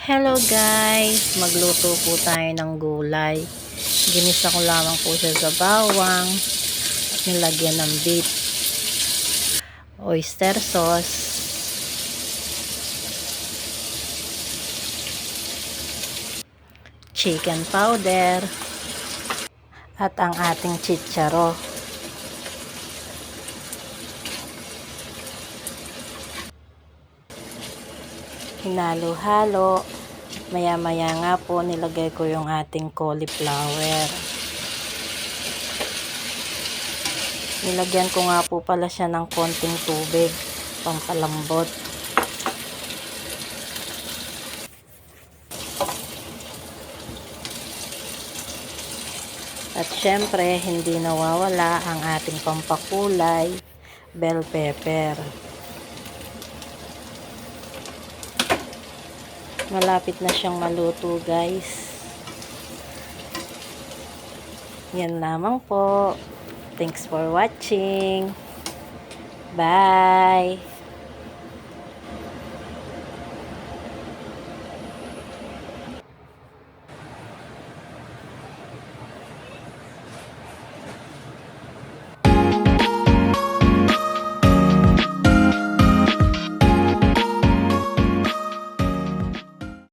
Hello guys, magluto po tayo ng gulay. Ginisa ko lamang po siya sa bawang at nilagyan ng beef, oyster sauce, chicken powder, at ang ating chicharo. Hinalo-halo. Maya-maya nga po nilagay ko yung ating cauliflower. Nilagyan ko nga po pala siya ng konting tubig, pampalambot. At syempre, hindi nawawala ang ating pampakulay, bell pepper. Malapit na siyang maluto guys. Yan lamang po. Thanks for watching. Bye!